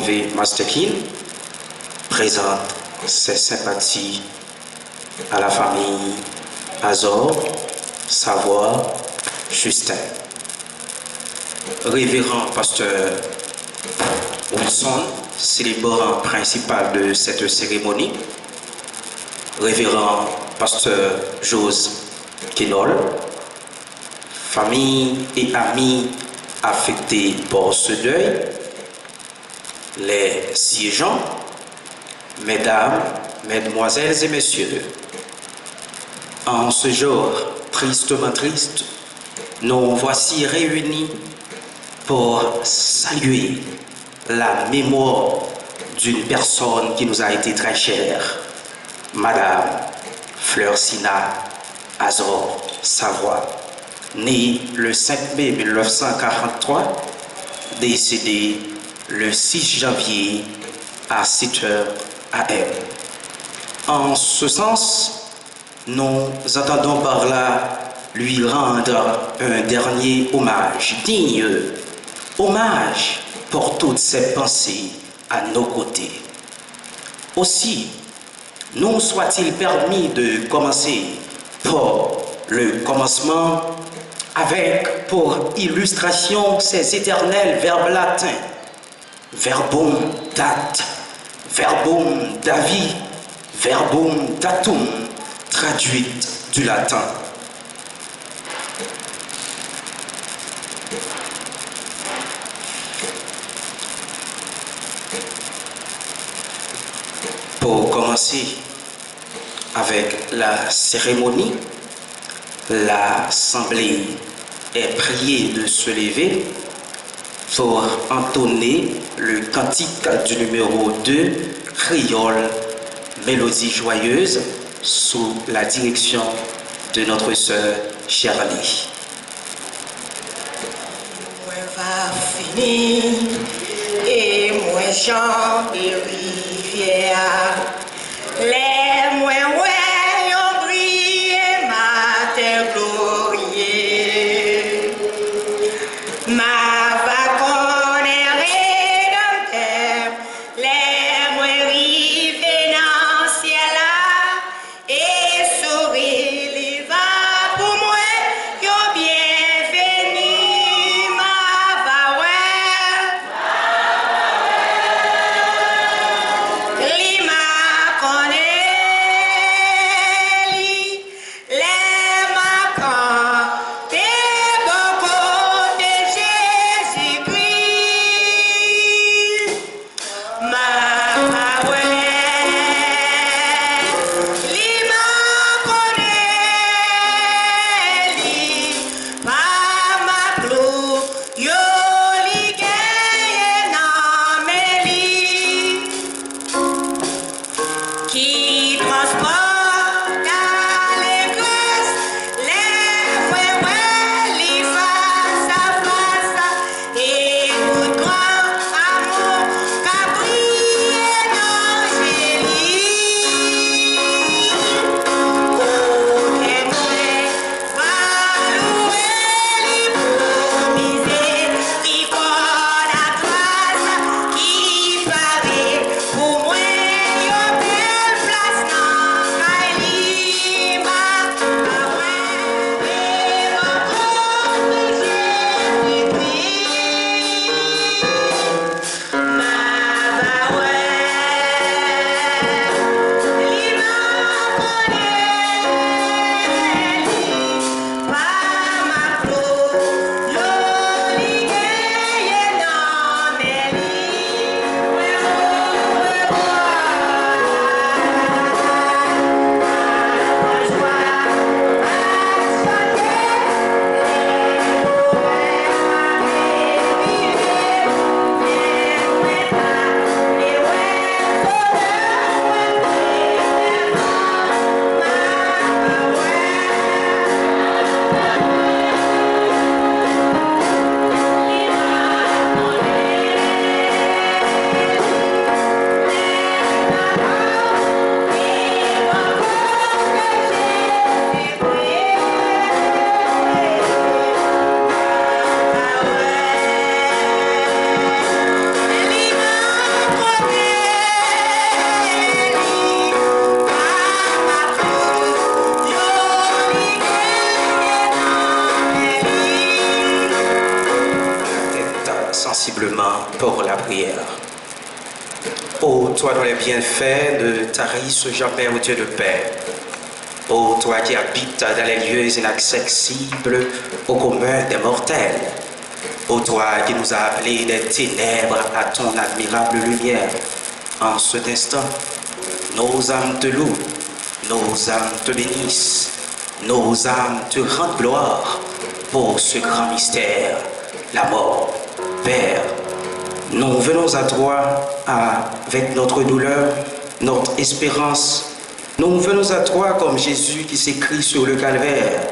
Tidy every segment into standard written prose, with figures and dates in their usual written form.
V. Masterkin présente ses sympathies à la famille Azor, Savoie, Justin. Révérend pasteur Wilson, célébrant principal de cette cérémonie. Révérend pasteur Jose Kenol, famille et amis affectés par ce deuil, les siégeants, mesdames, mesdemoiselles et messieurs. En ce jour tristement triste, nous voici réunis pour saluer la mémoire d'une personne qui nous a été très chère, Madame Fleur-Sina Azor Savoie, née le 5 mai 1943, décédée le 6 janvier à 7h AM. En ce sens, nous entendons par là lui rendre un dernier hommage digne, hommage pour toutes ses pensées à nos côtés. Aussi, nous soit-il permis de commencer par le commencement avec pour illustration ces éternels verbes latins, verbum dat, verbum davi, verbum datum, traduite du latin. Pour commencer avec la cérémonie, l'Assemblée est priée de se lever pour entonner le cantique du numéro 2, Créole, Mélodie joyeuse, sous la direction de notre sœur Shirley. Moi va finir et moi Jean et rivière, les moi ouais ont brillé ma terre glorieux, ma vacone est rédempteur, les moi rivé dans le ciel et souris les va pour moi yo bienvenue ma va ouais. Lima sensiblement pour la prière. Ô toi dont les bienfaits ne tarissent jamais, ô Dieu de paix. Ô toi qui habites dans les lieux inaccessibles au commun des mortels. Ô toi qui nous as appelés des ténèbres à ton admirable lumière. En cet instant, nos âmes te louent, nos âmes te bénissent, nos âmes te rendent gloire pour ce grand mystère, la mort. Père, nous venons à toi avec notre douleur, notre espérance. Nous venons à toi comme Jésus qui s'écrit sur le calvaire.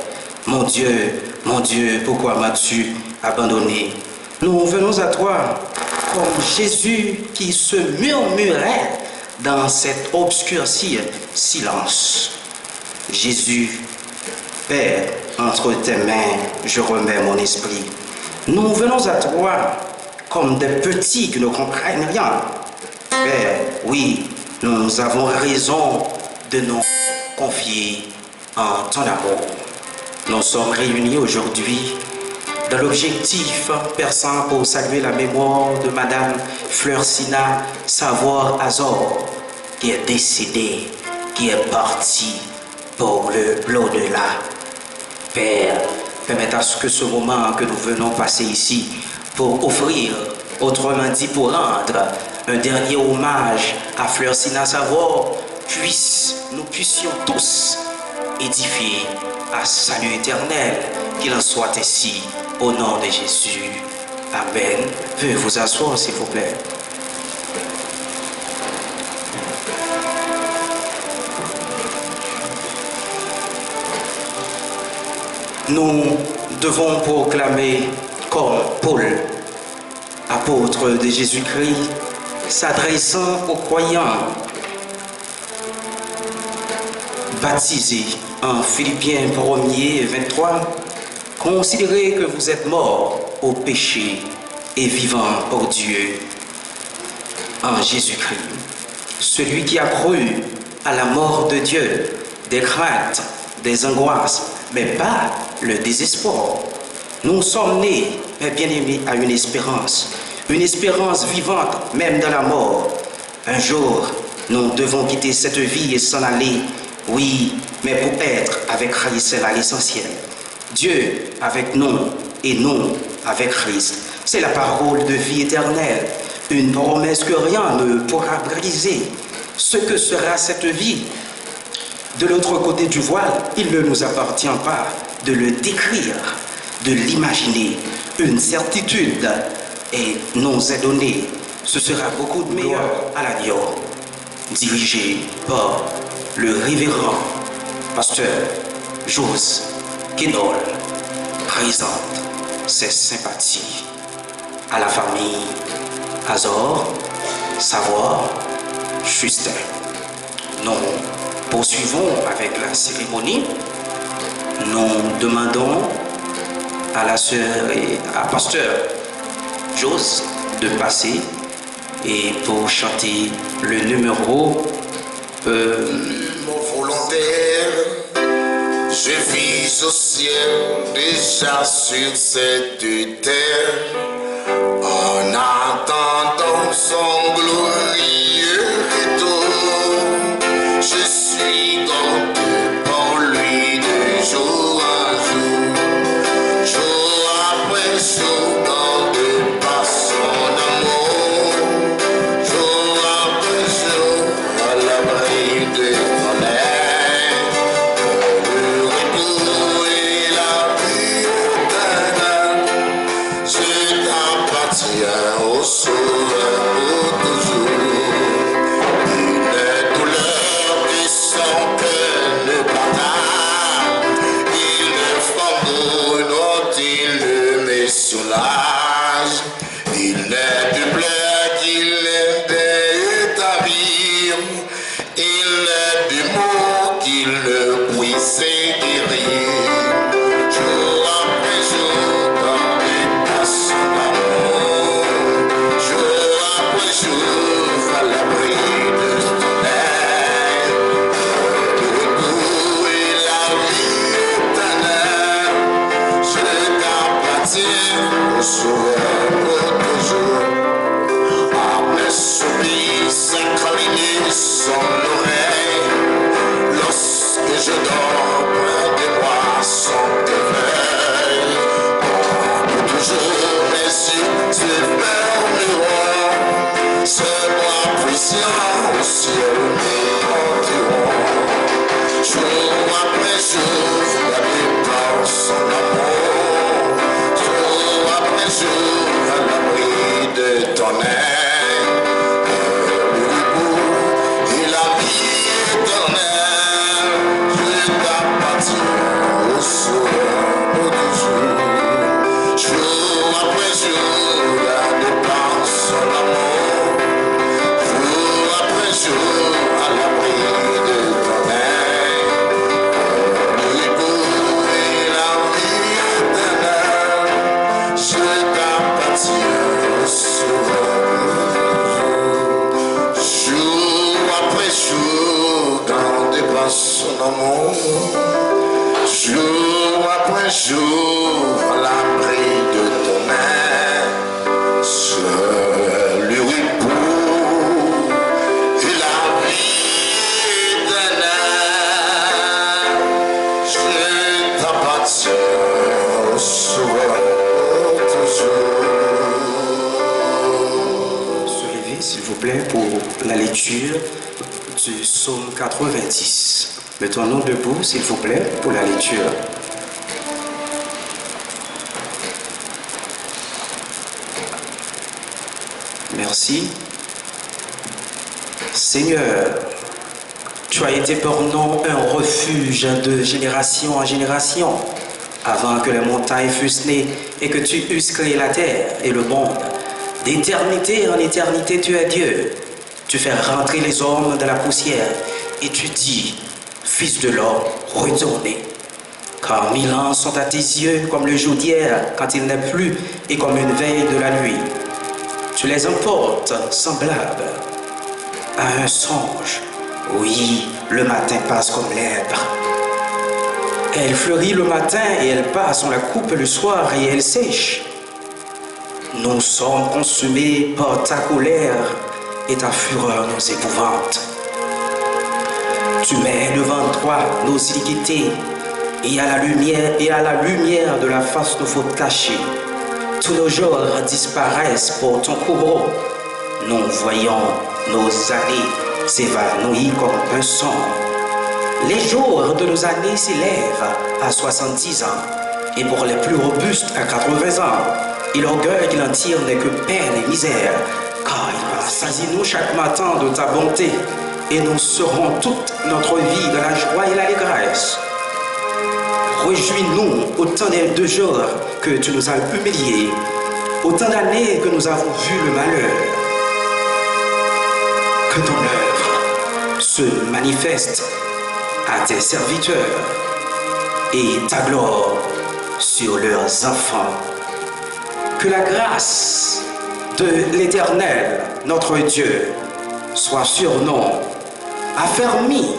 Mon Dieu, pourquoi m'as-tu abandonné? Nous venons à toi comme Jésus qui se murmurait dans cet obscurci silence. Jésus, Père, entre tes mains, je remets mon esprit. Nous venons à toi comme des petits qui ne comprennent rien. Père, oui, nous avons raison de nous confier en ton amour. Nous sommes réunis aujourd'hui dans l'objectif perçant pour saluer la mémoire de Madame Fleurcina Savoir-Azor, qui est décédée, qui est partie pour l'au-delà. Père, permette à ce que ce moment que nous venons passer ici pour offrir, autrement dit pour rendre un dernier hommage à Fleurcina Savoir, nous puissions tous édifier à salut éternel, qu'il en soit ainsi au nom de Jésus. Amen. Veuillez vous asseoir s'il vous plaît. Nous devons proclamer comme Paul, apôtre de Jésus-Christ, s'adressant aux croyants baptisés en Philippiens 1er 23, considérez que vous êtes morts au péché et vivants pour Dieu en Jésus-Christ. Celui qui a cru à la mort de Dieu, des craintes, des angoisses, mais pas le désespoir. Nous sommes nés, mes bien-aimés, à une espérance vivante, même dans la mort. Un jour, nous devons quitter cette vie et s'en aller, oui, mais pour être avec Christ, c'est là l'essentiel. Dieu avec nous et nous avec Christ. C'est la parole de vie éternelle, une promesse que rien ne pourra briser. Ce que sera cette vie, de l'autre côté du voile, il ne nous appartient pas de le décrire, de l'imaginer. Une certitude et nous est donnée. Ce sera beaucoup de meilleur à la Niort, dirigé par le révérend pasteur Jose Guénol, présente ses sympathies à la famille Azor, Savoir, Justin. Nous poursuivons avec la cérémonie. Nous demandons à la sœur et à pasteur Jose de passer et pour chanter le numéro mon volontaire, je vis au ciel déjà sur cette terre en attendant son glorieux retour. Je suis compté pour lui de jour en jour, jour après jour, compté par son amour, jour après jour, à l'abri de ton air, le retour et la vie éternelle. Je t'appartiens au Sauveur pour toujours. Une douleur que son cœur ne partage, il me flambeau dont il me soulage. Il n'est plus pleurs qu'il est d'établir, il n'est plus mots qu'il ne puisse guérir. Jour après jour, dans les passions d'amour, jour maintient au ciel mes panthéons. Jour après jour, gardé par son amour. Jour après jour, à l'abri de ton aide. Le repos et la vie éternelle, je t'appartiens au sauveur du jour. Jour après jour, gardé par son amour. Jour après jour, à l'abri de ton aide. Le repos et la vie éternelle, je t'appartiens au sauveur du jour. Jour après jour, gardé par son amour. Jour après jour, à l'abri de ton aide, seul le repos et la vie éternelle, je t'appartiens au sauveur toujours. Se lever, s'il vous plaît, pour la lecture du psaume 90. Mettons-nous debout, s'il vous plaît, pour la lecture. Merci. Seigneur, tu as été pour nous un refuge de génération en génération, avant que les montagnes fussent nées et que tu eusses créé la terre et le monde. D'éternité en éternité, tu es Dieu. Tu fais rentrer les hommes de la poussière et tu dis, Fils de l'homme, retournez. Car 1000 ans sont à tes yeux comme le jour d'hier quand il n'est plus et comme une veille de la nuit. Tu les emportes semblables à un songe. Oui, le matin passe comme l'herbe. Elle fleurit le matin et elle passe, on la coupe le soir et elle sèche. Nous sommes consumés par ta colère et ta fureur nous épouvante. Tu mets devant toi nos iniquités et à la lumière de la face nous faut cacher. Tous nos jours disparaissent pour ton courroux. Nous voyons nos années s'évanouir comme un son. Les jours de nos années s'élèvent à 70 ans et pour les plus robustes à 80 ans. Et l'orgueil qu'il en tire n'est que peine et misère, car il rassasie nous chaque matin de ta bonté et nous serons toute notre vie de la joie et l'allégresse. Réjouis-nous autant de jours que tu nous as humiliés, autant d'années que nous avons vu le malheur. Que ton œuvre se manifeste à tes serviteurs et ta gloire sur leurs enfants. Que la grâce de l'Éternel, notre Dieu, soit sur nous, affermi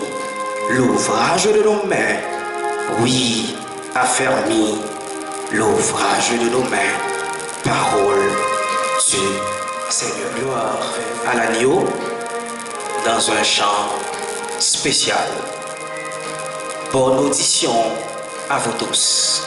l'ouvrage de nos mains. Oui, affermi l'ouvrage de nos mains. Parole du Seigneur. Gloire à l'agneau dans un chant spécial. Bonne audition à vous tous.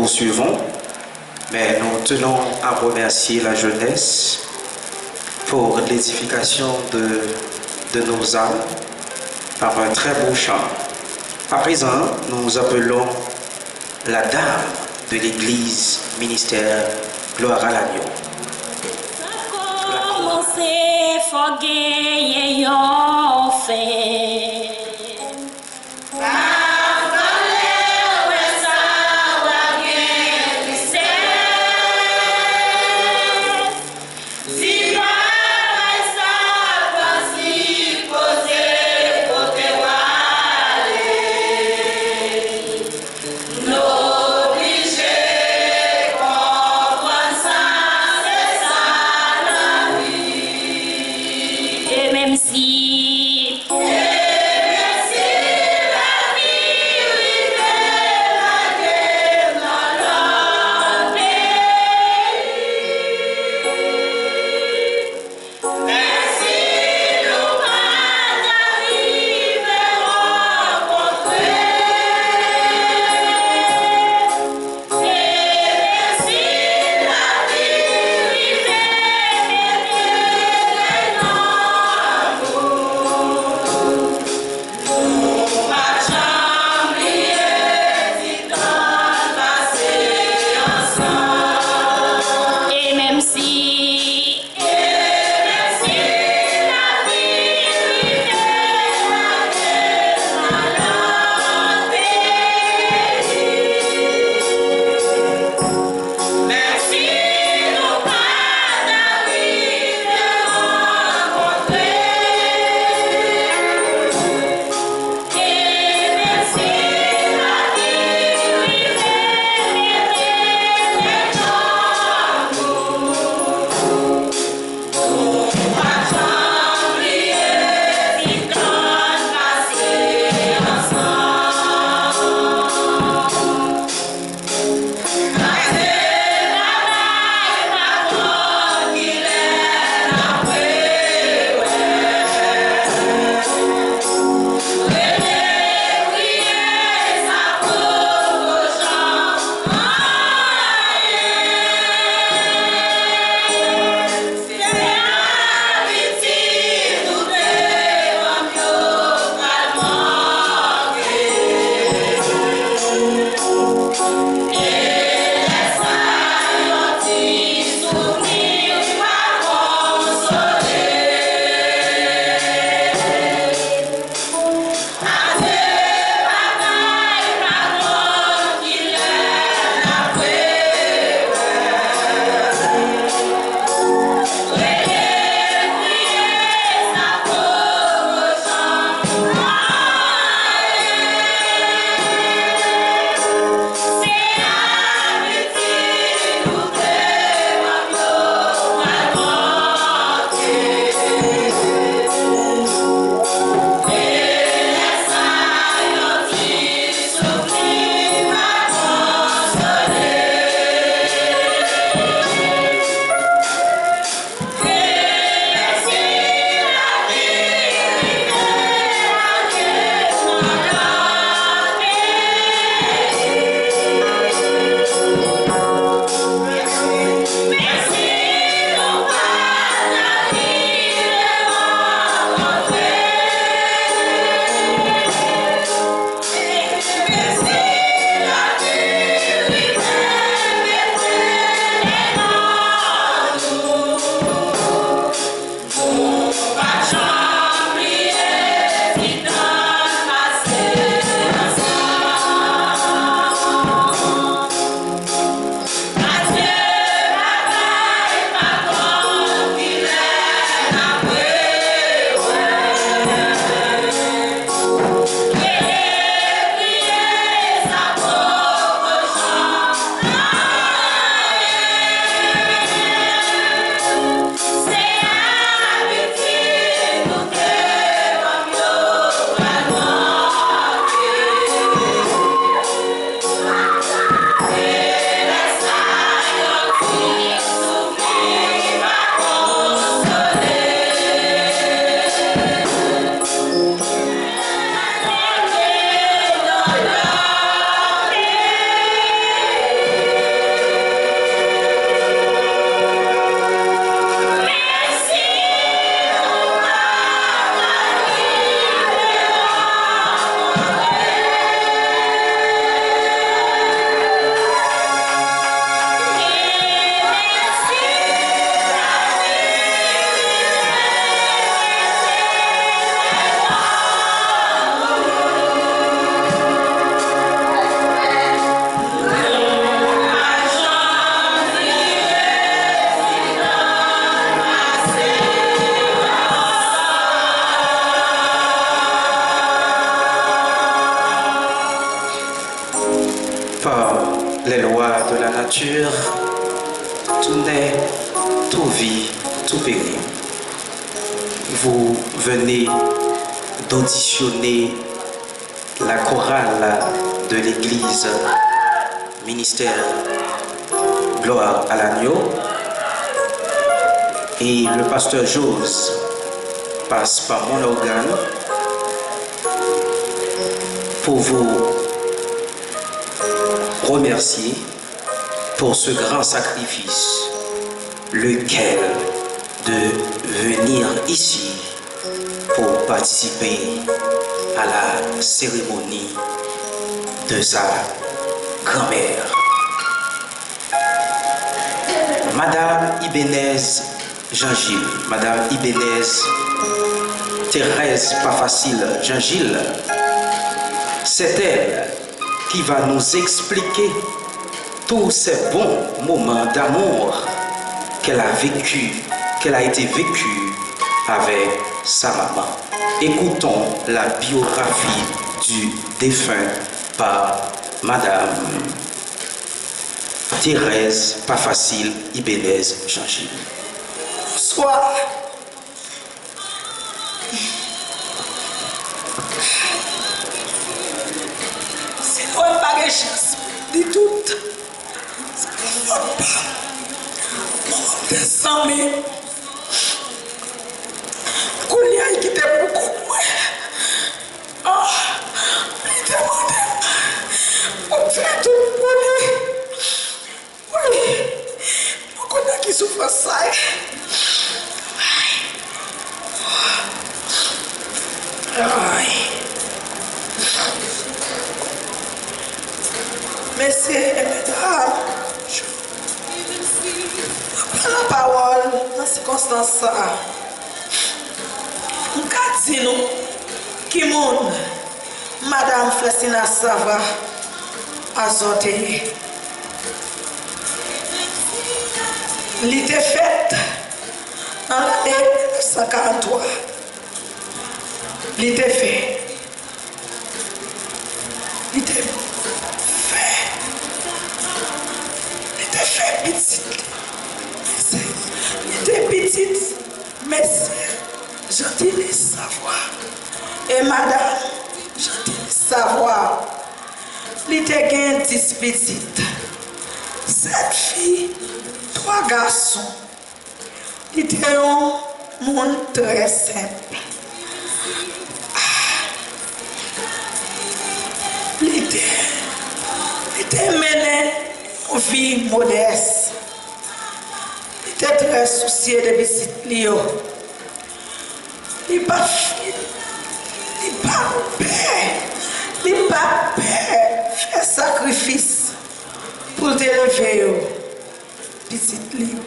poursuivons, mais nous tenons à remercier la jeunesse pour l'édification de nos âmes par un très beau chant. À présent, nous appelons la dame de l'église ministère Gloire à l'agneau. Même si nature, tout naît, tout vit, tout périt. Vous venez d'auditionner la chorale de l'église ministère Gloire à l'agneau et le pasteur Jose passe par mon organe pour vous remercier pour ce grand sacrifice, lequel de venir ici pour participer à la cérémonie de sa grand-mère. Madame Ibenez Jean-Gilles, Madame Ibenez Thérèse Pas Facile Jean-Gilles, c'est elle qui va nous expliquer tous ces bons moments d'amour qu'elle a vécu, qu'elle a été vécue avec sa maman. Écoutons la biographie du défunt par Madame Thérèse Pas Facile Ibenez Jean-Gilles. Bonsoir. C'est moi pas de chance du tout. C'est pas mon descend, mais Goliath qui était beaucoup moins. Ah, il demandait on fait tout pour lui. Oui, on connaît qui souffre ça. Messieurs et mesdames, je prends la parole dans ces circonstances. Je dis nous, qui monde, Madame Flessina Sava, azoté. Il était fait en l'année 1943. Il était fait. Il était fait petit. Il était petit, mais gentil de savoir. Et madame, gentil de savoir. Il était gain 10 petites. 7 filles, 3 garçons. Il était un monde très simple. Il était mené une vie modeste. Il était très soucieux de visite Lio. Il n'a pas fait sacrifice pour te lever, petite Lio,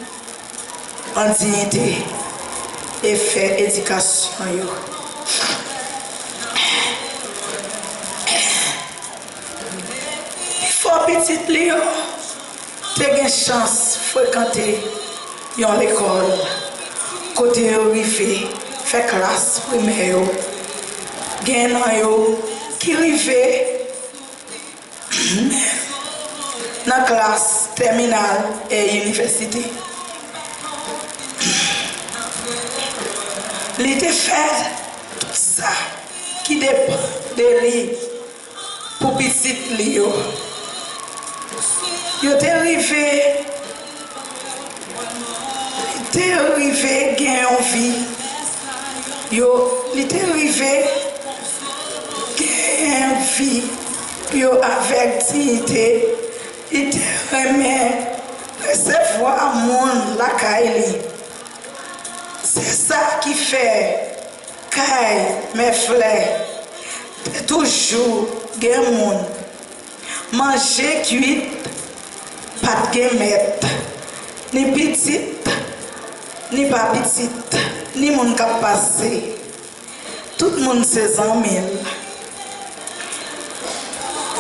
en dignité et faire éducation. Petite Léo, tu as une chance de fréquenter l'école, côté arrivé, faire classe primaire, qui arrivé dans la classe terminale et université. Il était fait tout ça qui dépend de lui pour petite Léo. Il est arrivé gagner une vie. Il est arrivé gagner une vie avec dignité. Il est aimé recevoir mon la caille. C'est ça qui fait caille mes fleurs. Toujours gagner mon manger cuit. Pas de guémette, ni petite, ni pas petite, ni mon cap passé. Tout le monde sait en mille.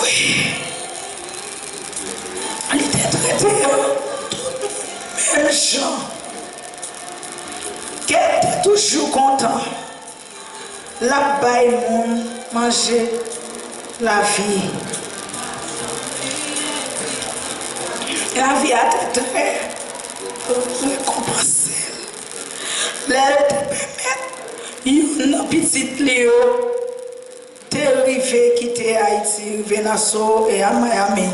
Oui. Il était traité même gens. Qui était toujours content. La baille monde manger la vie. La vie a été très récompensée. L'aide te permet une petite Léo arrivé quitter Haïti, Venasso et à Miami.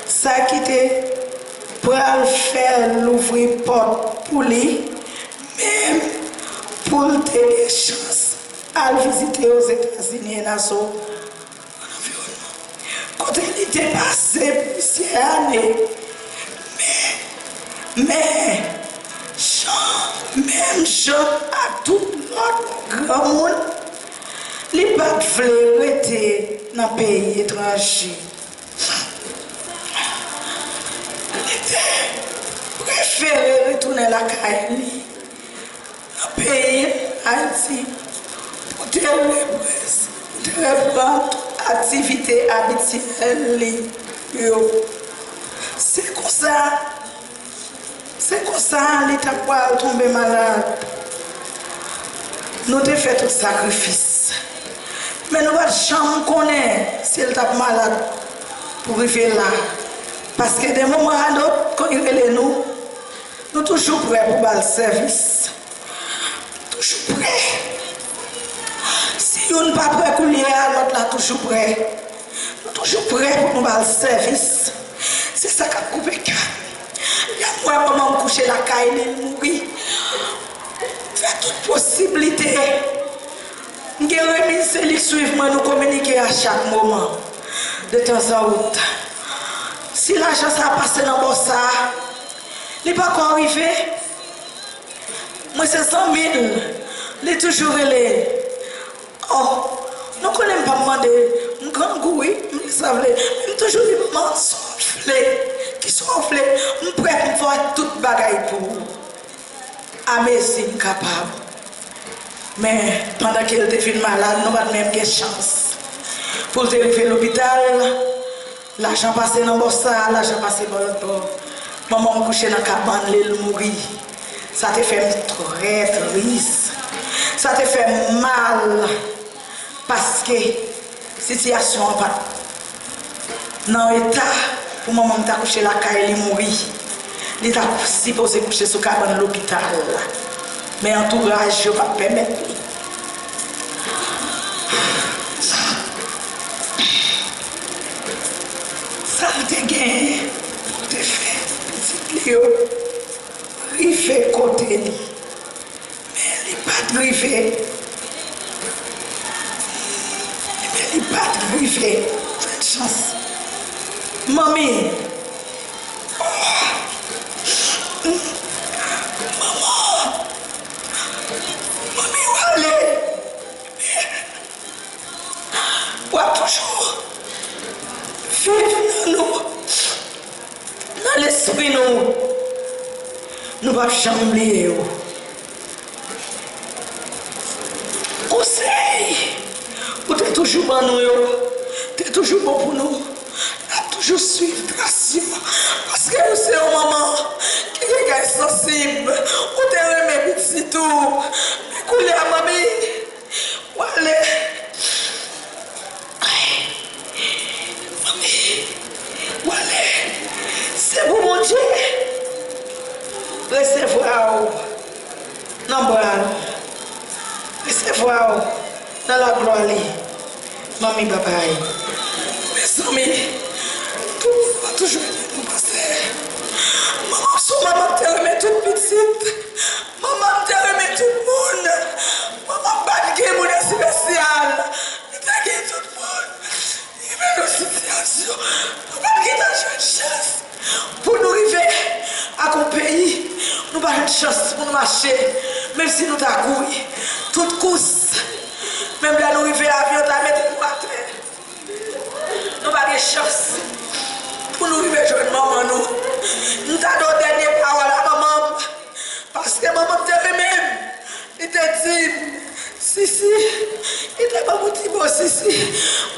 Ça quitté pour faire l'ouvrir porte pour lui, même pour te des chances à visiter aux États-Unis et Nassau. Quand il était passé plusieurs années, mais même Jean à tout l'autre grand monde, les pas de rester dans le pays étranger. Il préféré retourner à la caille, dans le pays Haïti, pour te reprendre toute activité habituelle. C'est comme ça, l'État peut tomber malade. Nous avons fait tout sacrifice. Mais nous ne pouvons jamais connaître si elle est malade pour arriver là. Parce que des moments à d'autres, quand il est nous sommes toujours prêts pour le service. Toujours prêts. Si on n'est pas prêt pour lier à l'autre, là, toujours prêts. Nous sommes toujours prêts pour nous faire le service. C'est ça qui a coupé le cas. Il y a moi, maman, me coucher la caille, elle mourir. Fait toute possibilité. Nous avons remis celui qui suit moi, nous communiquer à chaque moment. De temps en temps. Si l'argent a passé dans le bossa, il n'est pas encore arrivé. Moi, c'est 100 000. Il est toujours relé. Oh, nous ne connaissons pas demander. Un grand goût, je savais. Je toujours dit, maman, soufflé. Qui soufflé. Je suis prêt pour faire toute bagaille pour vous. Ah, mais si je suis capable. Mais pendant qu'elle était malade, nous n'avons même pas de chance. Pour te faire l'hôpital, l'argent passé dans le bossa, l'argent passé dans l'autre bord. Maman me couchait dans la cabane, elle mourit. Ça te fait très triste. Ça te fait mal. Parce que la situation n'est pas dans l'état pour maman t'a couché la caille, elle mourit. Elle t'a supposé coucher sur la cabane de l'hôpital. Mais entourage, je ne vais pas permettre. Ça te gagne pour te faire petite Léo. Rivé côté lui. Mais elle n'est pas de rivé. Mais elle n'est pas de rivé. Cette chance. Mamie. Toujours vivre dans l'esprit nous ne pouvons jamais oublier. Conseil, vous êtes toujours bon nous, vous êtes toujours bon pour nous, toujours suivre traction parce que c'est un maman qui est sensible, vous êtes remis petit tout, mais couler à mamie, allez. C'est pour mon Dieu. Recevoir dans le bras. Recevoir dans la gloire. Mamie, papa. Mes amis, tout va toujours nous passer. Maman, sous maman, te remet toute petite. Maman, te remet tout le monde. Maman, pas de monde spécial. Tu as gagné tout le monde. Il y a une situation. Maman, qui t'a joué une chance. Pour nous arriver à un pays, nous n'avons pas de chance pour nous marcher, même si nous avons couru. Toute course, même là nous arriver à l'avion, nous avons mis à terre. Nous n'avons pas de chance pour nous arriver à jouer maman. Nous avons donné dernière parole à maman, parce que maman te même, il te dit, si, il t'a pas mon petit mot, si,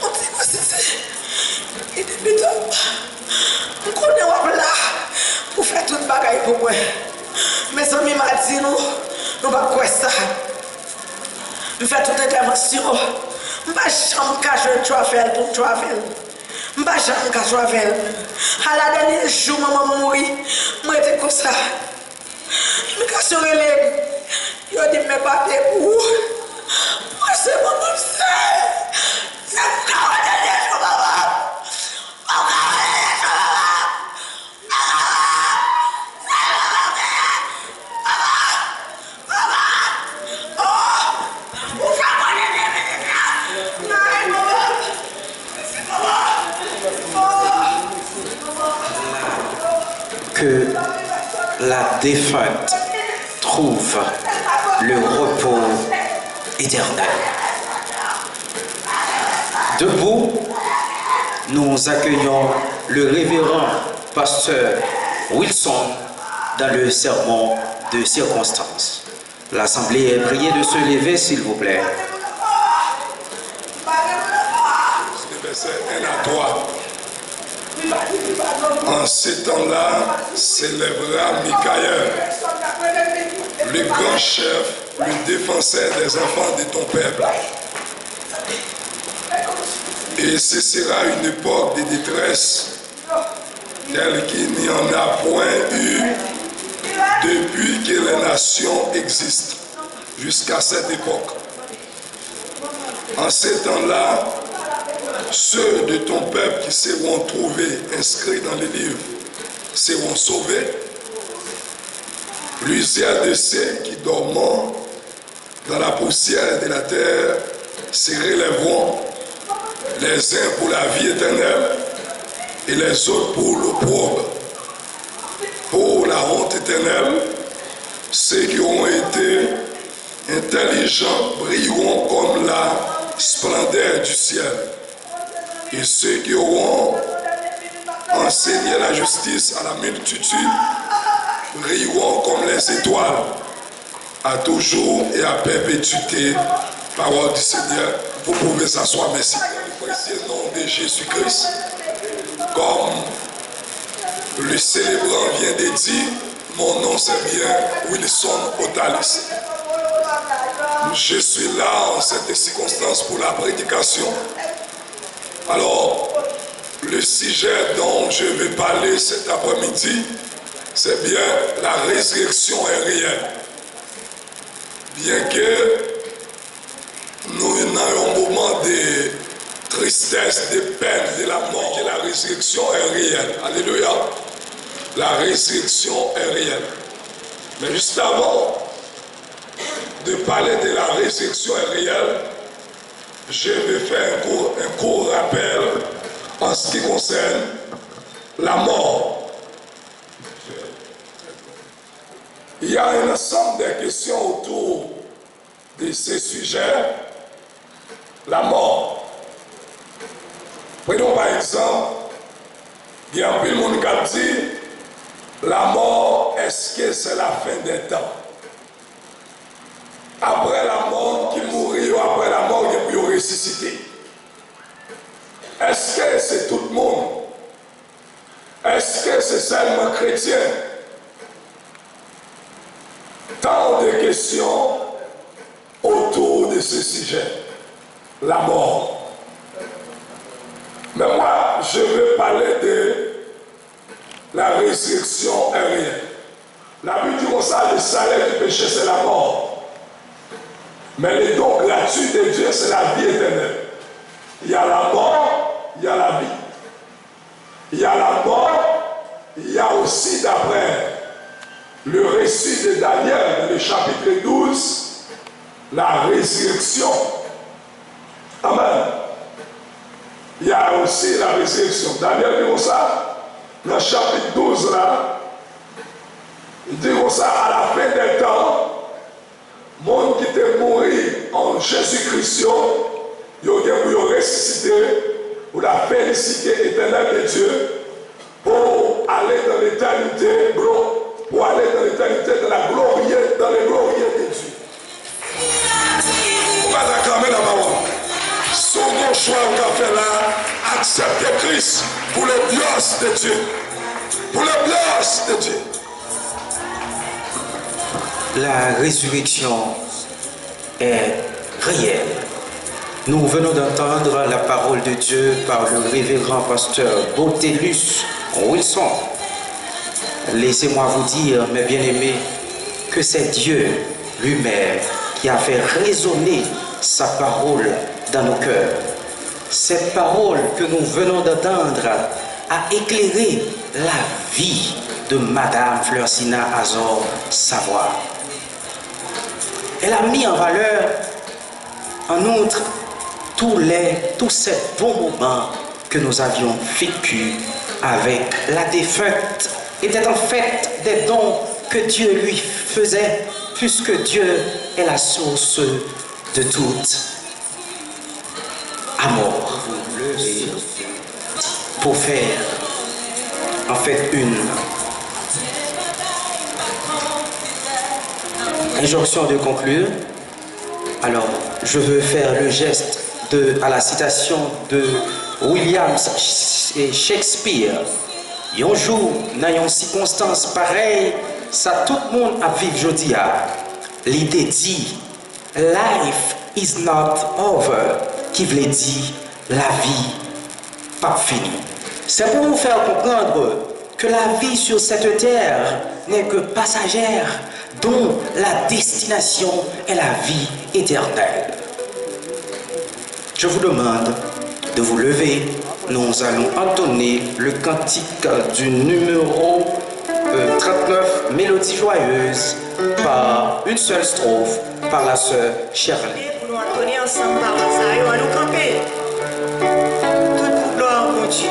mon petit mot, si. Il te dit, nous connaissons là pour faire toute bagaille pour moi. Mes amis m'ont dit nous ne pas quoi ça. Nous faisons toute intervention. Je ne vais jamais cacher un travel pour travel. Mba jamais ka soavel. À la dernière jour maman mourir, moi était comme ça. Immigration relève. Yo dit mes papiers pour. Moi c'est maman seul. C'est pour la dernière jour maman. Que la défunte trouve le repos éternel. Debout, nous accueillons le révérend pasteur Wilson dans le sermon de circonstance. L'Assemblée est priée de se lever, s'il vous plaît. Verset 1 à 3. En ces temps-là s'élèvera Michaël, le grand chef, le défenseur des enfants de ton peuple. Et ce sera une époque de détresse telle qu'il n'y en a point eu depuis que les nations existent jusqu'à cette époque. En ces temps-là, ceux de ton peuple qui seront trouvés inscrits dans les livres seront sauvés. Plusieurs de ceux qui dorment dans la poussière de la terre se relèveront, les uns pour la vie éternelle et les autres pour l'opprobre. Pour la honte éternelle, ceux qui auront été intelligents brilleront comme la splendeur du ciel. Et ceux qui auront enseigné la justice à la multitude brilleront comme les étoiles, à toujours et à perpétuité. Parole du Seigneur. Vous pouvez s'asseoir, merci. Le précieux nom de Jésus-Christ, comme le célébrant vient de dire, mon nom c'est bien Wilson Otalis. Je suis là en cette circonstance pour la prédication. Alors, le sujet dont je vais parler cet après-midi, c'est bien la résurrection est réelle. Bien que nous ayons un moment de tristesse, de peine, de la mort, que la résurrection est réelle. Alléluia. La résurrection est réelle. Mais juste avant de parler de la résurrection est réelle, je vais faire un court rappel en ce qui concerne la mort. Il y a un ensemble de questions autour de ce sujet, la mort. Prenons par exemple, il y a un peu de monde qui a dit, la mort, est-ce que c'est la fin des temps? Après la mort, qui mourit, ou après la mort, il peut ressusciter. Est-ce que c'est tout le monde? Est-ce que c'est seulement chrétien? Tant de questions autour de ce sujet, la mort. Mais moi, je veux parler de la résurrection réelle. La Bible dit comme ça, le salaire du péché, c'est la mort. Mais le don gratuit de Dieu, c'est la vie éternelle. Il y a la mort, il y a la vie. Il y a la mort, il y a aussi, d'après le récit de Daniel, le chapitre 12, la résurrection. Amen. Il y a aussi la résurrection. Daniel dit comme ça, dans le chapitre 12, là, il dit comme ça, à la fin des temps, monde qui était mort en Jésus-Christ, il a ressuscité pour la félicité éternelle de Dieu, pour aller dans l'éternité, pour aller dans l'éternité de la gloire, dans les glorieux de Dieu. On va acclamer la parole. Second choix qu'on a fait là, accepter Christ pour les grâces de Dieu. Pour les grâces de Dieu. La résurrection est réelle. Nous venons d'entendre la parole de Dieu par le révérend pasteur Botelus Wilson. Laissez-moi vous dire, mes bien-aimés, que c'est Dieu lui-même qui a fait résonner sa parole dans nos cœurs. Cette parole que nous venons d'entendre a éclairé la vie de Madame Fleursina Azor Savoie. Elle a mis en valeur, en outre, tous ces bons moments que nous avions vécus avec la défunte étaient en fait des dons que Dieu lui faisait, puisque Dieu est la source de toute amour. Pour faire en fait une injonction de conclure, alors je veux faire le geste à la citation de William Shakespeare. Un jour, dans une circonstance pareille, ça tout le monde a vécu aujourd'hui. L'idée dit, life is not over, qui veut dire la vie pas finie. C'est pour vous faire comprendre que la vie sur cette terre n'est que passagère, dont la destination est la vie éternelle. Je vous demande de vous lever. Nous allons entonner le cantique du numéro 39, Mélodie joyeuse, par une seule strophe, par la sœur Shirley. Pour nous entonner ensemble par ça, à nous camper. Toute gloire pour Dieu.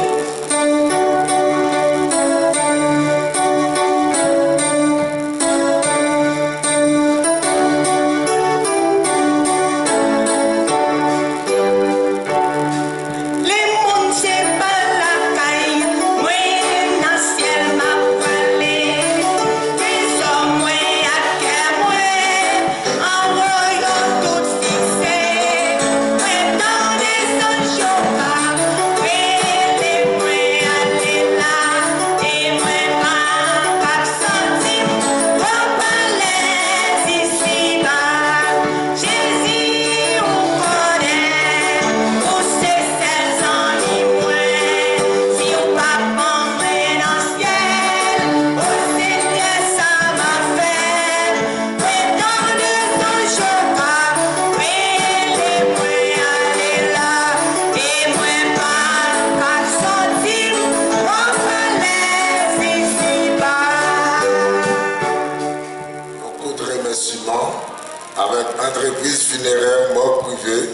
Avec entreprise funéraire mort privée,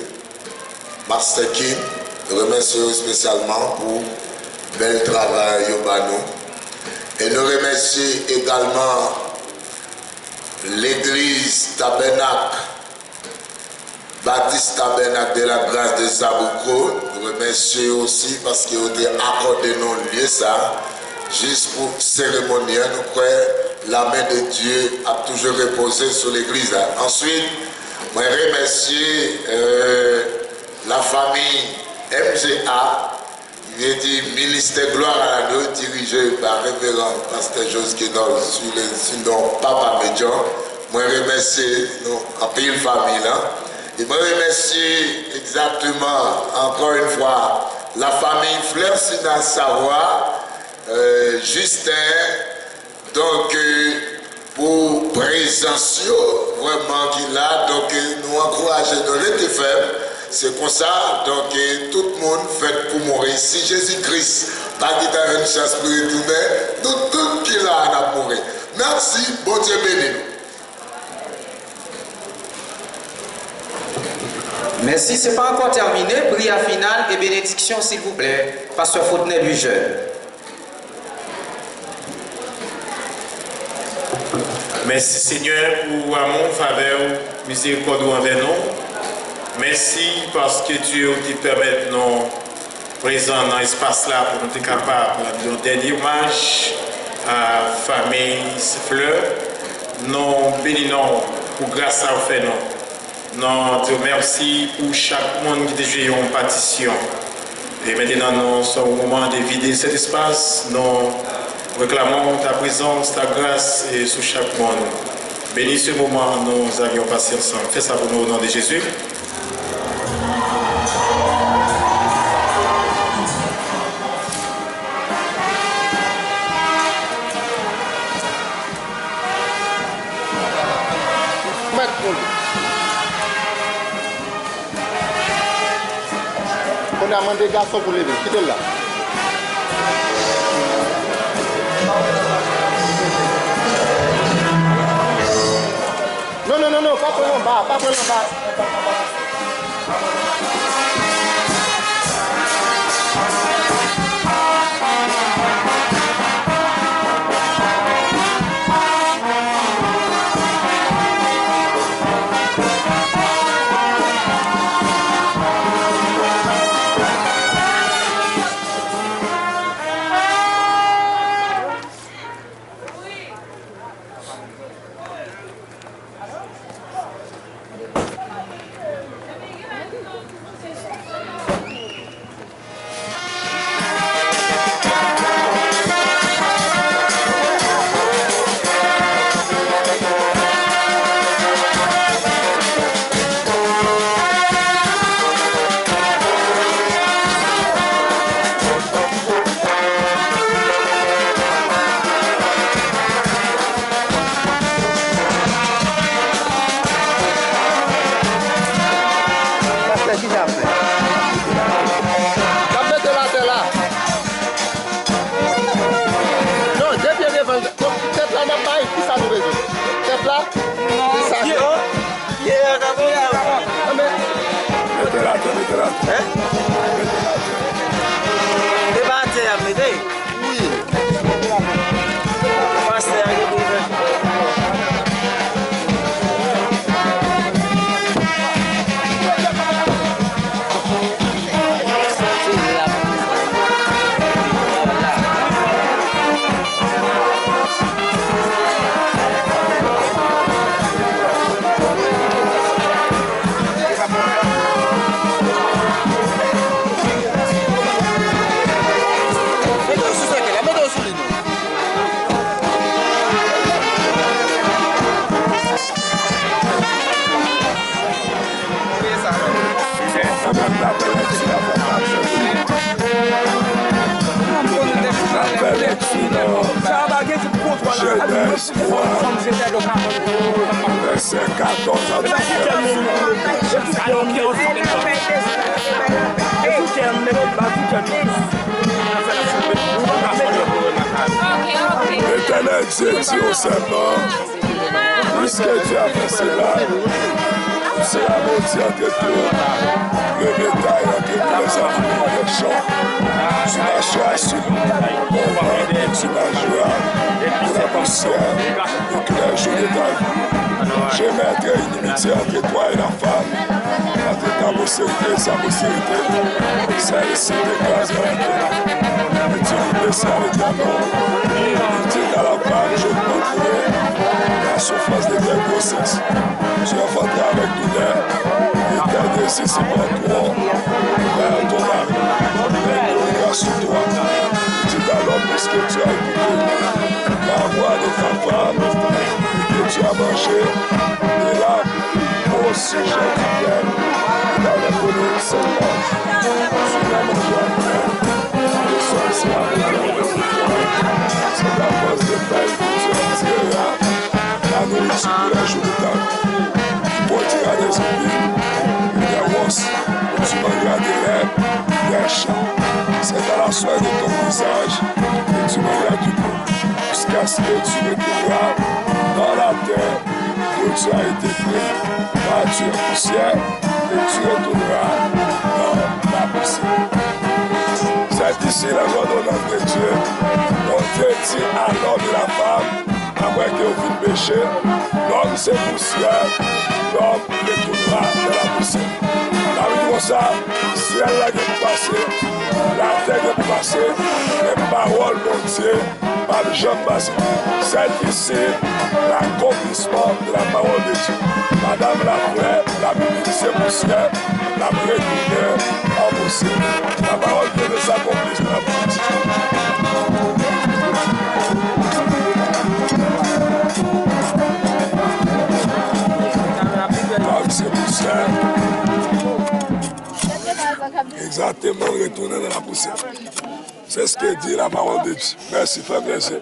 Masterkin, nous remercions spécialement pour bel travail au Bano. Et nous remercions également l'église Tabernacle, Baptiste Tabernacle de la grâce de Sabouko. Nous remercions aussi parce qu'ils ont accordé nos lieux ça, juste pour cérémoniel. Nous croyons la main de Dieu a toujours reposé sur l'église. Ensuite, je remercie la famille MGA, qui est dit ministère Gloire à la Dieu, dirigé par révérend pasteur Josquinol, sur le nom Papa Médion. Je remercie en pile famille là. Et je remercie exactement, encore une fois, la famille Fleursina Savoie, Justin. Donc, pour présence, vraiment qu'il a, donc nous encourageons dans les faibles. C'est comme ça, donc tout le monde fait pour mourir. Si Jésus-Christ pas qu'il a une chance pour retourner, nous tous qui là à mourir. Merci, bon Dieu béni. Merci, ce n'est pas encore terminé. Prière finale et bénédiction, s'il vous plaît. Pasteur Fontenay du Jeune. Merci Seigneur pour amour, faveur, miséricorde envers nous. Merci parce que Dieu qui permet de nous présents dans l'espace là pour nous être capables de donner dernier hommage à la famille Fleur. Nous bénissons pour grâce à vous fait nous. Nous te remercions pour chaque monde qui a joué en partition. Et maintenant nous sommes au moment de vider cet espace. Nous réclamons ta présence, ta grâce et sur chaque monde. Bénis ce moment nous avions passé ensemble. Fais ça pour nous au nom de Jésus. On a demandé des garçons pour lever. Quittez là. Non, pas pour le bas, pas pour le bas. L'Éternel Dieu dit au serment, puisque tu as fait cela, tu seras maudit entre tout le bétail, entre tous les animaux des champs. Tu marcheras sur mon ventre, tu marcheras pour la poussière de tous les jours de ta vie. Je mettrai une inimitié entre toi et la femme, entre ta postérité et sa postérité. Celle-ci t'écrasera la terre. Et tu lui laisseras le diamant. Tu dis à la femme, je montrerai la souffrance de tes grossesses. Tu enfanteras avec douleur, et tes décisions toi vers ton mari. Elle brillera sur toi. Dis à l'homme, puisque tu as écouté la voix de ta femme, et que tu as mangé de l'arbre au sujet du bien, dans les colonies seulement. Tu l'as mangé à terre. C'est la force de taille que tu retireras la nourriture de la jour de ta vie. Tu porteras des épines, des rosses, tu mangeras des herbes, des champs. C'est à la soie de ton visage que tu mangeras du pain, jusqu'à ce que tu retourneras dans la terre où tu as été pris, car tu es poussière, et tu retourneras dans la poussière. C'est ici la ordonnance de Dieu. Donc Dieu dit à l'homme et la femme, après qu'ils ont vu le péché, l'homme c'est poussière, l'homme retournera dans la poussière. La vie comme ça, si elle a passé, la terre est passée, les paroles de Dieu, par le jeune passé. C'est ici l'accomplissement de la parole de Dieu. Madame la vraie, la Bible c'est poussière, la vraie lumière en poussière. La parole de Dieu s'accomplit dans la pratique. Donc c'est poussière. Exactement, retourner dans la poussière. C'est ce que dit la parole de Dieu. Merci, frère, merci.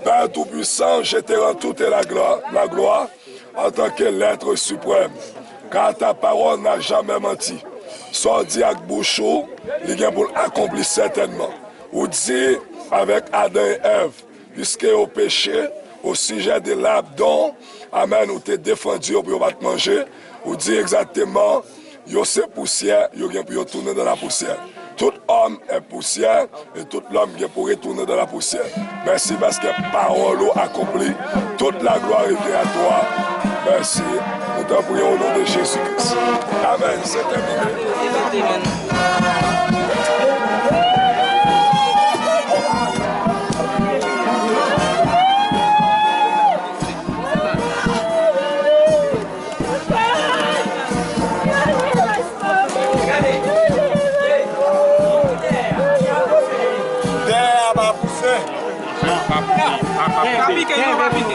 Père Tout-Puissant, je te rends toute la gloire en tant que l'être suprême, car ta parole n'a jamais menti. Son dit avec bouchou, il vient pour accomplir certainement. Ou dit avec Adam et Ève, puisque au péché, au sujet de l'arbre dont, amen, ou t'es défendu pour pas te manger, ou dit exactement, yo c'est poussière, yo vient pour tourner dans la poussière. Tout homme est poussière et tout l'homme vient pour retourner dans la poussière. Merci parce que parole accomplie, toute la gloire est à toi. Merci. Nous t'en prions au nom de Jésus-Christ. Amen. C'est terminé.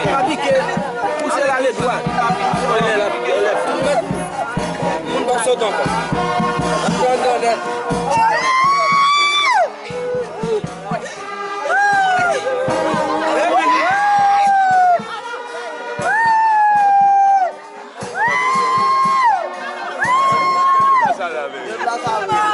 Pas piquer, pousser la les droite. On va sauter encore. Ça